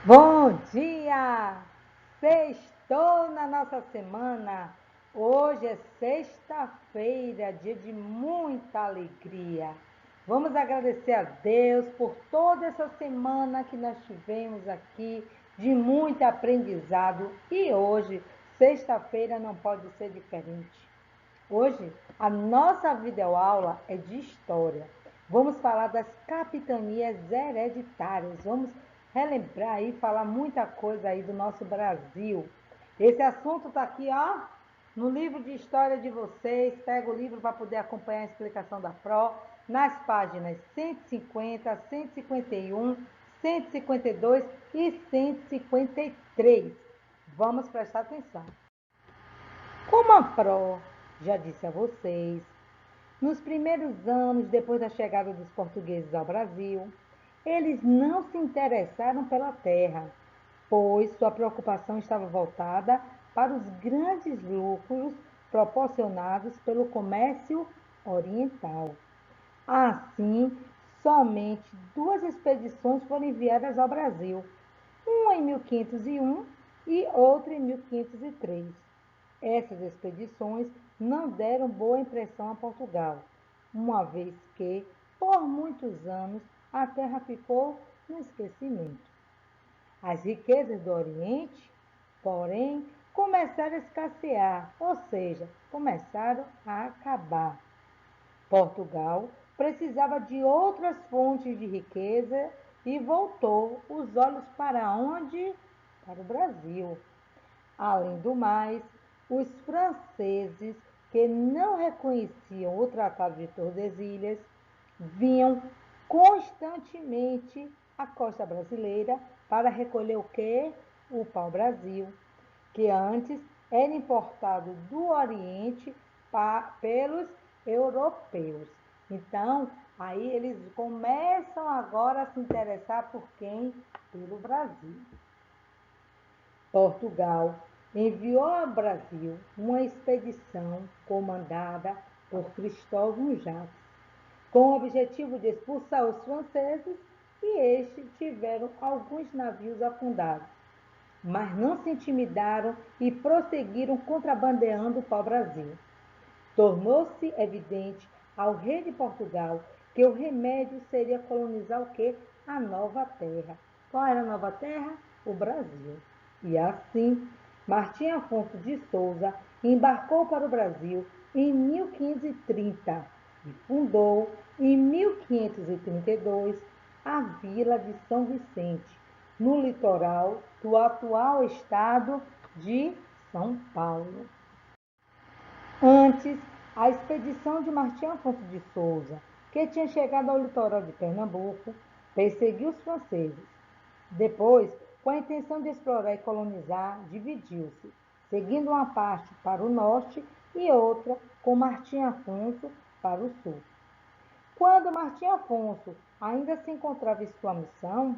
Bom dia! Sextou na nossa semana. Hoje é sexta-feira, dia de muita alegria. Vamos agradecer a Deus por toda essa semana que nós tivemos aqui, de muito aprendizado. E hoje, sexta-feira, não pode ser diferente. Hoje, a nossa videoaula é de história. Vamos falar das capitanias hereditárias. Vamos relembrar e falar muita coisa aí do nosso Brasil. Esse assunto está aqui, ó, no livro de história de vocês. Pega o livro para poder acompanhar a explicação da Pro, nas páginas 150, 151, 152 e 153. Vamos prestar atenção. Como a Pro já disse a vocês, nos primeiros anos depois da chegada dos portugueses ao Brasil, eles não se interessaram pela terra, pois sua preocupação estava voltada para os grandes lucros proporcionados pelo comércio oriental. Assim, somente duas expedições foram enviadas ao Brasil, uma em 1501 e outra em 1503. Essas expedições não deram boa impressão a Portugal, uma vez que, por muitos anos, a terra ficou no esquecimento. As riquezas do Oriente, porém, começaram a escassear, ou seja, começaram a acabar. Portugal precisava de outras fontes de riqueza e voltou os olhos para onde? Para o Brasil. Além do mais, os franceses, que não reconheciam o Tratado de Tordesilhas, vinham constantemente à costa brasileira para recolher o quê? O pau-brasil, que antes era importado do Oriente pelos europeus. Então, aí eles começam agora a se interessar por quem? Pelo Brasil. Portugal enviou ao Brasil uma expedição comandada por Cristóvão Jacques, com o objetivo de expulsar os franceses, e estes tiveram alguns navios afundados, mas não se intimidaram e prosseguiram contrabandeando o pau-brasil. Tornou-se evidente ao rei de Portugal que o remédio seria colonizar o quê? A nova terra. Qual era a nova terra? O Brasil. E assim, Martim Afonso de Souza embarcou para o Brasil em 1530 e fundou, em 1532, a Vila de São Vicente, no litoral do atual estado de São Paulo. Antes, a expedição de Martim Afonso de Souza, que tinha chegado ao litoral de Pernambuco, perseguiu os franceses. Depois, com a intenção de explorar e colonizar, dividiu-se, seguindo uma parte para o norte e outra com Martim Afonso para o sul. Quando Martim Afonso ainda se encontrava em sua missão,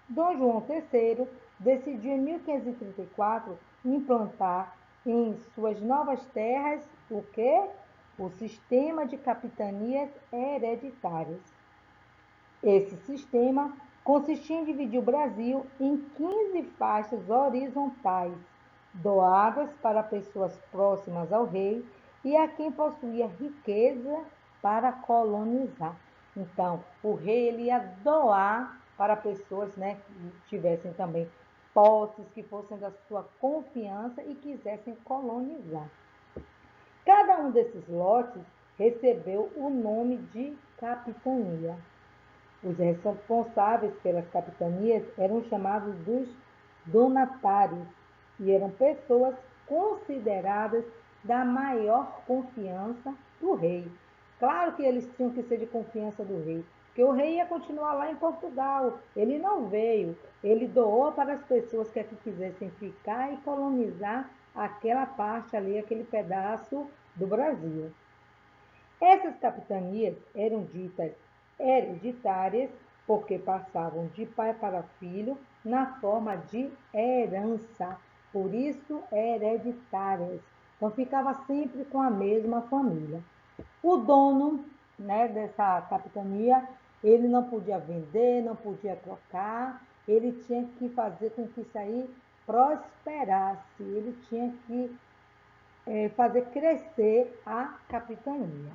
Dom João III decidiu em 1534 implantar em suas novas terras o quê? O sistema de capitanias hereditárias. Esse sistema consistia em dividir o Brasil em 15 faixas horizontais, doadas para pessoas próximas ao rei e a quem possuía riqueza para colonizar. Então, o rei ele ia doar para pessoas, né, que tivessem também posses, que fossem da sua confiança e quisessem colonizar. Cada um desses lotes recebeu o nome de capitania. Os responsáveis pelas capitanias eram chamados dos donatários e eram pessoas consideradas da maior confiança do rei. Claro que eles tinham que ser de confiança do rei, porque o rei ia continuar lá em Portugal. Ele não veio, ele doou para as pessoas que aqui quisessem ficar e colonizar aquela parte ali, aquele pedaço do Brasil. Essas capitanias eram ditas hereditárias porque passavam de pai para filho na forma de herança, por isso hereditárias. Então ficava sempre com a mesma família. O dono, né, dessa capitania, ele não podia vender, não podia trocar, ele tinha que fazer com que isso aí prosperasse, ele tinha que fazer crescer a capitania.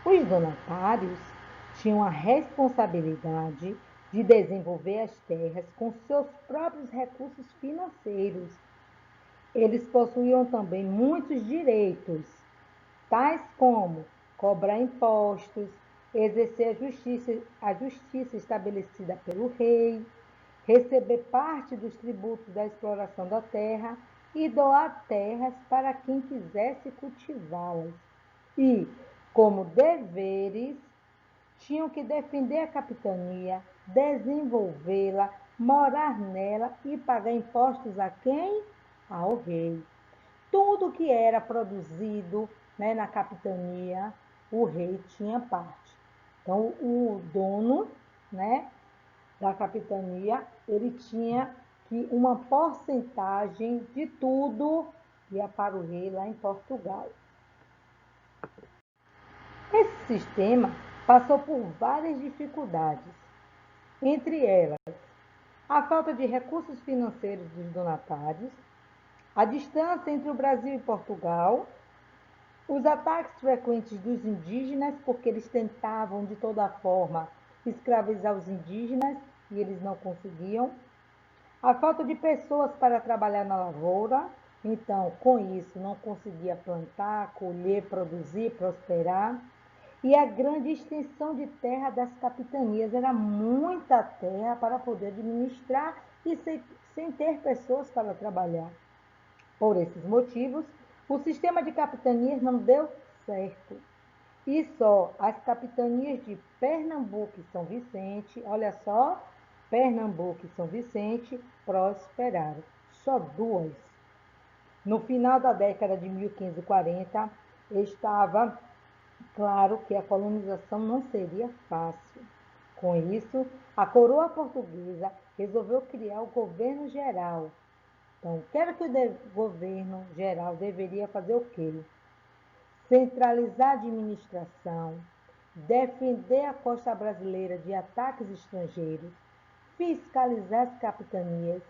Os donatários tinham a responsabilidade de desenvolver as terras com seus próprios recursos financeiros. Eles possuíam também muitos direitos, tais como cobrar impostos, exercer a justiça estabelecida pelo rei, receber parte dos tributos da exploração da terra e doar terras para quem quisesse cultivá-las. E, como deveres, tinham que defender a capitania, desenvolvê-la, morar nela e pagar impostos a quem? Ao rei. Tudo que era produzido, né, na capitania, o rei tinha parte. Então, o dono, né, da capitania, ele tinha que uma porcentagem de tudo ia para o rei lá em Portugal. Esse sistema passou por várias dificuldades, entre elas a falta de recursos financeiros dos donatários, a distância entre o Brasil e Portugal, os ataques frequentes dos indígenas, porque eles tentavam de toda forma escravizar os indígenas e eles não conseguiam, a falta de pessoas para trabalhar na lavoura, então com isso não conseguia plantar, colher, produzir, prosperar, e a grande extensão de terra das capitanias, era muita terra para poder administrar e sem ter pessoas para trabalhar. Por esses motivos, o sistema de capitanias não deu certo. E só as capitanias de Pernambuco e São Vicente, olha só, Pernambuco e São Vicente prosperaram. Só duas. No final da década de 1540, estava claro que a colonização não seria fácil. Com isso, a coroa portuguesa resolveu criar o governo geral. Então, quero que o governo geral deveria fazer o quê? Centralizar a administração, defender a costa brasileira de ataques estrangeiros, fiscalizar as capitanias,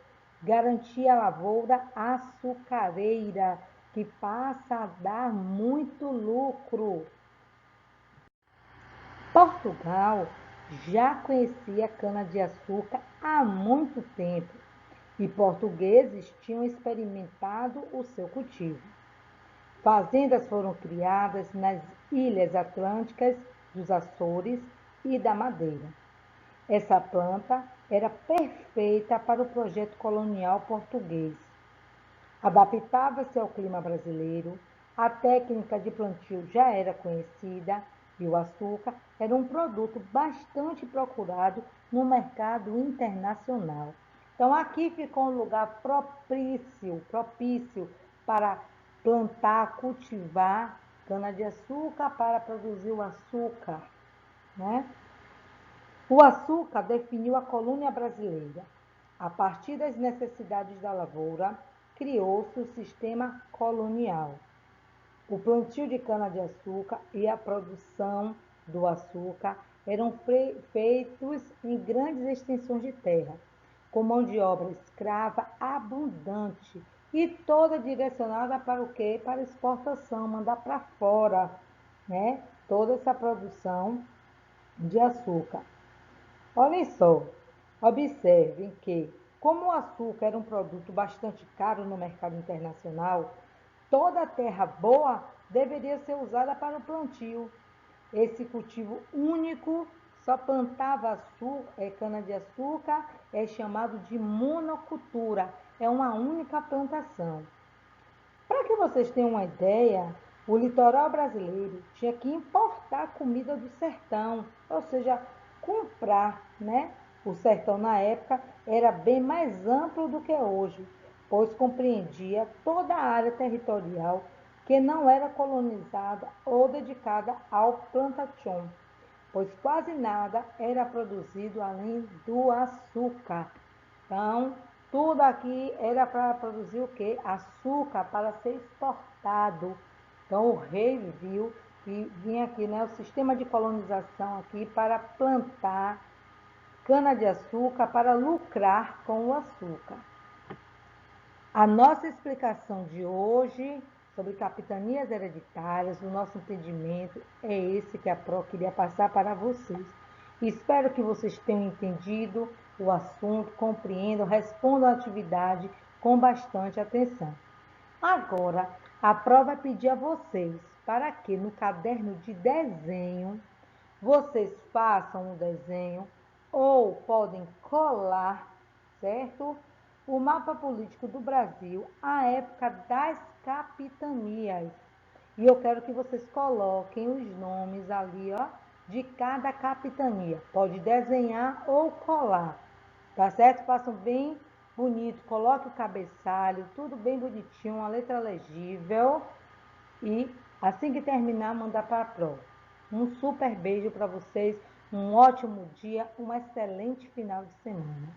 garantir a lavoura açucareira, que passa a dar muito lucro. Portugal já conhecia a cana-de-açúcar há muito tempo e portugueses tinham experimentado o seu cultivo. Fazendas foram criadas nas ilhas atlânticas dos Açores e da Madeira. Essa planta era perfeita para o projeto colonial português. Adaptava-se ao clima brasileiro, a técnica de plantio já era conhecida e o açúcar era um produto bastante procurado no mercado internacional. Então, aqui ficou um lugar propício para plantar, cultivar cana-de-açúcar para produzir o açúcar, né? O açúcar definiu a colônia brasileira. A partir das necessidades da lavoura, criou-se o sistema colonial. O plantio de cana-de-açúcar e a produção do açúcar eram feitos em grandes extensões de terra, com mão de obra escrava abundante e toda direcionada para o quê? Para exportação, mandar para fora, né? Toda essa produção de açúcar. Olhem só, observem que, como o açúcar era um produto bastante caro no mercado internacional, toda a terra boa deveria ser usada para o plantio. Esse cultivo único só plantava cana-de-açúcar, é chamado de monocultura, é uma única plantação. Para que vocês tenham uma ideia, o litoral brasileiro tinha que importar comida do sertão, ou seja, comprar, né? O sertão na época era bem mais amplo do que hoje, pois compreendia toda a área territorial que não era colonizada ou dedicada ao plantation, pois quase nada era produzido além do açúcar. Então, tudo aqui era para produzir o quê? Açúcar para ser exportado. Então, o rei viu que vinha aqui, né, o sistema de colonização aqui para plantar cana-de-açúcar para lucrar com o açúcar. A nossa explicação de hoje sobre capitanias hereditárias, o nosso entendimento é esse que a Pro queria passar para vocês. Espero que vocês tenham entendido o assunto, compreendam, respondam a atividade com bastante atenção. Agora, a Pro vai pedir a vocês para que no caderno de desenho vocês façam um desenho ou podem colar, certo? O mapa político do Brasil à época das capitanias. E eu quero que vocês coloquem os nomes ali, ó, de cada capitania. Pode desenhar ou colar, tá certo? Façam bem bonito, coloque o cabeçalho, tudo bem bonitinho, uma letra legível. E assim que terminar, mandar para a prova. Um super beijo para vocês, um ótimo dia, um excelente final de semana.